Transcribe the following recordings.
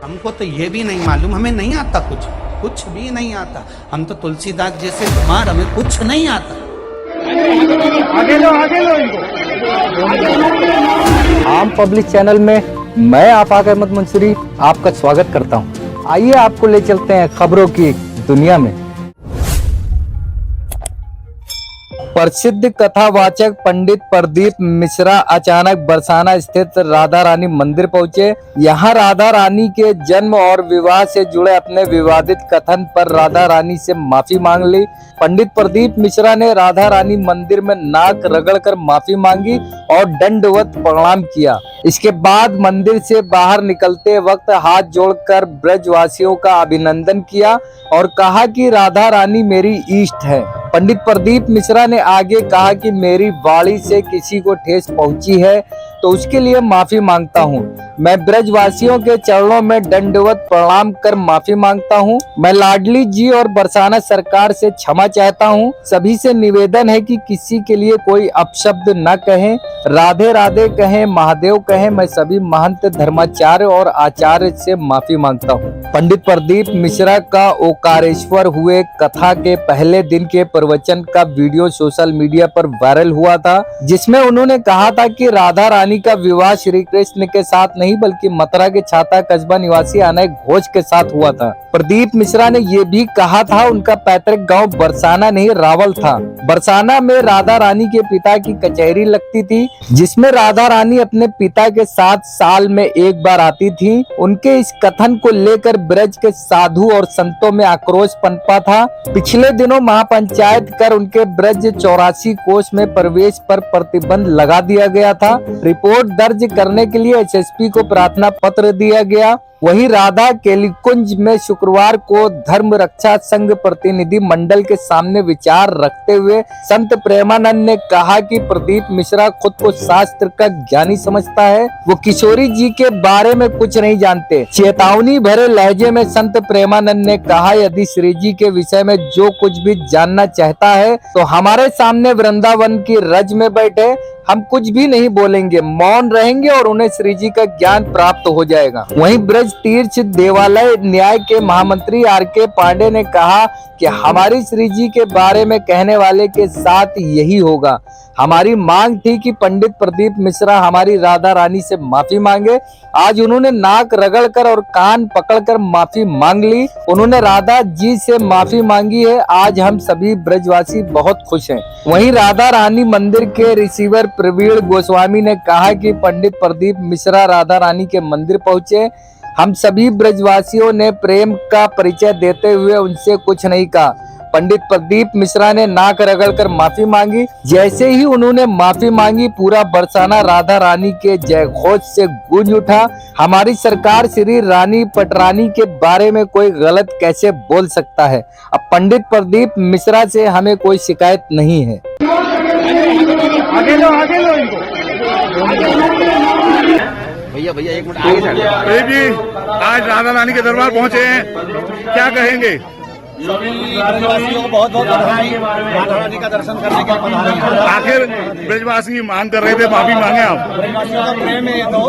हमको तो ये भी नहीं मालूम, हमें नहीं आता कुछ भी नहीं आता। हम तो तुलसीदास जैसे कुमार, हमें कुछ नहीं आता। आगे लो इनको। आम पब्लिक चैनल में मैं आफाक अहमद मंसूरी आपका स्वागत करता हूं। आइए आपको ले चलते हैं खबरों की दुनिया में। प्रसिद्ध कथावाचक पंडित प्रदीप मिश्रा अचानक बरसाना स्थित राधा रानी मंदिर पहुंचे। यहां राधा रानी के जन्म और विवाह से जुड़े अपने विवादित कथन पर राधा रानी से माफी मांग ली। पंडित प्रदीप मिश्रा ने राधा रानी मंदिर में नाक रगड़कर माफी मांगी और दंडवत प्रणाम किया। इसके बाद मंदिर से बाहर निकलते वक्त हाथ जोड़कर ब्रजवासियों का अभिनंदन किया और कहा कि राधा रानी मेरी इष्ट है। पंडित प्रदीप मिश्रा ने आगे कहा कि मेरी वाणी से किसी को ठेस पहुंची है तो उसके लिए माफी मांगता हूं। मैं ब्रजवासियों के चरणों में दंडवत प्रणाम कर माफी मांगता हूं। मैं लाडली जी और बरसाना सरकार से क्षमा चाहता हूं। सभी से निवेदन है कि किसी के लिए कोई अपशब्द न कहें, राधे राधे कहें, महादेव कहें। मैं सभी महंत, धर्माचार्य और आचार्य से माफी मांगता हूं। पंडित प्रदीप मिश्रा का ओकारेश्वर हुए कथा के पहले दिन के प्रवचन का वीडियो सोशल मीडिया पर वायरल हुआ था, जिसमें उन्होंने कहा था कि राधा रानी का विवाह श्री कृष्ण के साथ नहीं बल्कि मथुरा के छाता कस्बा निवासी अनय घोष के साथ हुआ था। प्रदीप मिश्रा ने ये भी कहा था उनका पैतृक गांव बरसाना नहीं रावल था। बरसाना में राधा रानी के पिता की कचहरी लगती थी, जिसमें राधा रानी अपने पिता के साथ साल में एक बार आती थी। उनके इस कथन को लेकर ब्रज के साधु और संतों में आक्रोश पनपा था। पिछले दिनों महापंचायत कर उनके ब्रज 84 कोष में प्रवेश पर प्रतिबंध लगा दिया गया था। रिपोर्ट दर्ज करने के लिए एसएसपी को प्रार्थना पत्र दिया गया। वहीं राधा केलीकुंज में शुक्रवार को धर्म रक्षा संघ प्रतिनिधि मंडल के सामने विचार रखते हुए संत प्रेमानंद ने कहा कि प्रदीप मिश्रा खुद को शास्त्र का ज्ञानी समझता है, वो किशोरी जी के बारे में कुछ नहीं जानते। चेतावनी भरे लहजे में संत प्रेमानंद ने कहा, यदि श्री जी के विषय में जो कुछ भी जानना चाहता है तो हमारे सामने वृंदावन की रज में बैठे, हम कुछ भी नहीं बोलेंगे, मौन रहेंगे और उन्हें श्री जी का ज्ञान प्राप्त हो जाएगा। वहीं ब्रज तीर्थ देवालय न्याय के महामंत्री आर.के. पांडे ने कहा कि हमारी श्री जी के बारे में कहने वाले के साथ यही होगा। हमारी मांग थी कि पंडित प्रदीप मिश्रा हमारी राधा रानी से माफी मांगे। आज उन्होंने नाक रगड़कर और कान पकड़कर माफी मांग ली। उन्होंने राधा जी से माफी मांगी है। आज हम सभी ब्रजवासी बहुत खुश हैं। वहीं राधा रानी मंदिर के रिसीवर प्रवीण गोस्वामी ने कहा कि पंडित प्रदीप मिश्रा राधा रानी के मंदिर पहुंचे। हम सभी ब्रजवासियों ने प्रेम का परिचय देते हुए उनसे कुछ नहीं कहा। पंडित प्रदीप मिश्रा ने नाक रगड़कर माफी मांगी। जैसे ही उन्होंने माफी मांगी, पूरा बरसाना राधा रानी के जय घोष से गूंज उठा। हमारी सरकार श्री रानी पटरानी के बारे में कोई गलत कैसे बोल सकता है। अब पंडित प्रदीप मिश्रा से हमें कोई शिकायत नहीं है। आगे लो इनको। भैया एक मिनट आगे प्रदीप जी आज राधा रानी के दरबार पहुंचे हैं, क्या कहेंगे? सभी ब्रजवासियों को बहुत बहुत बधाई, राधा रानी का दर्शन करने के लिए पधारे हैं। आखिर ब्रजवासी मांग कर रहे थे, माफी मांगे आप? ब्रजवासियों का प्रेम है ये तो,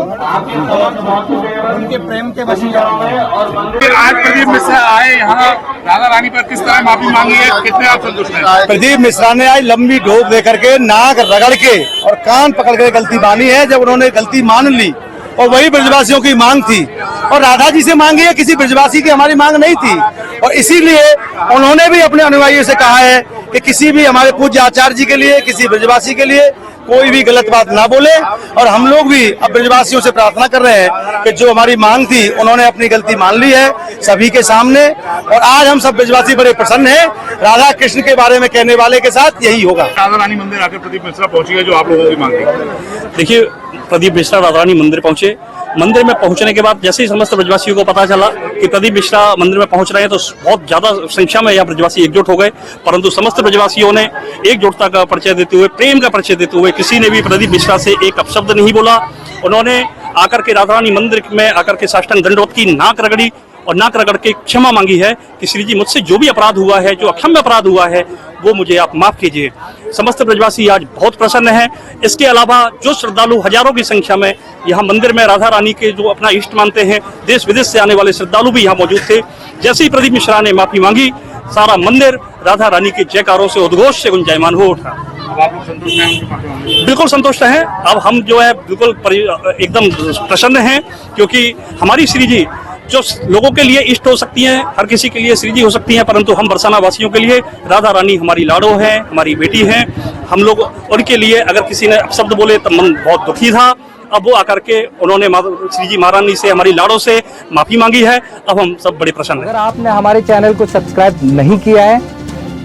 और उनके प्रेम के वशीले आज प्रदीप मिश्रा आए यहाँ राधा रानी पर, किस तरह माफी मांगी है, कितने आप संतुष्ट हैं? प्रदीप मिश्रा ने आज लंबी ढोक देकर के नाक रगड़ के और कान पकड़ के गलती मानी है। जब उन्होंने गलती मान ली और वही ब्रजवासियों की मांग थी और राधा जी से मांगी है, किसी ब्रजवासी की हमारी मांग नहीं थी। और इसीलिए उन्होंने भी अपने अनुयायियों से कहा है कि किसी भी हमारे पूज्य आचार्य जी के लिए, किसी ब्रजवासी के लिए कोई भी गलत बात ना बोले। और हम लोग भी अब ब्रजवासियों से प्रार्थना कर रहे हैं कि जो हमारी मांग थी उन्होंने अपनी गलती मान ली है सभी के सामने। और आज हम सब ब्रजवासी बड़े प्रसन्न हैं। राधा कृष्ण के बारे में कहने वाले के साथ यही होगा। राधा रानी मंदिर आकर प्रदीप मिश्रा पहुंची है, जो आप लोगों की मांग थी। देखिए, प्रदीप मिश्रा राधा रानी मंदिर पहुंचे। मंदिर में पहुंचने के बाद जैसे ही समस्त ब्रजवासियों को पता चला कि प्रदीप मिश्रा मंदिर में पहुंच रहे हैं तो बहुत ज्यादा संख्या में यहाँ ब्रजवासी एकजुट हो गए। परंतु समस्त ब्रजवासियों ने एकजुटता का परिचय देते हुए, प्रेम का परिचय देते हुए, किसी ने भी प्रदीप मिश्रा से एक अपशब्द नहीं बोला। उन्होंने आकर के राधा रानी मंदिर में आकर के साष्टांग दंडवत की, नाक रगड़ी और नाक रगड़ के क्षमा मांगी है कि श्री जी मुझसे जो भी अपराध हुआ है, जो अक्षम्य अपराध हुआ है, वो मुझे आप माफ कीजिए। समस्त ब्रजवासी आज बहुत प्रसन्न हैं। इसके अलावा जो श्रद्धालु हजारों की संख्या में यहाँ मंदिर में राधा रानी के जो अपना इष्ट मानते हैं, देश विदेश से आने वाले श्रद्धालु भी यहाँ मौजूद थे। जैसे ही प्रदीप मिश्रा ने माफी मांगी, सारा मंदिर राधा रानी के जयकारों से उद्घोष से गुंजायमान हो उठा। अब आप लोग संतुष्ट हैं उनकी माफी मांगने से? बिल्कुल संतुष्ट हैं। अब हम जो है बिल्कुल एकदम प्रसन्न हैं, क्योंकि हमारी श्री जी जो लोगों के लिए इष्ट हो सकती हैं, हर किसी के लिए श्री जी हो सकती हैं, परंतु हम बरसाना वासियों के लिए राधा रानी हमारी लाडो है, हमारी बेटी है। हम लोग उनके लिए अगर किसी ने अपशब्द बोले तो मन बहुत दुखी था। अब वो आकर के उन्होंने श्री जी महारानी से, हमारी लाडो से माफी मांगी है। अब हम सब बड़े प्रसन्न हैं। अगर आपने हमारे चैनल को सब्सक्राइब नहीं किया है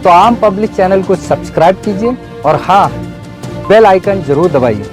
तो आम पब्लिक चैनल को सब्सक्राइब कीजिए और हाँ, बेल आइकन जरूर दबाइए।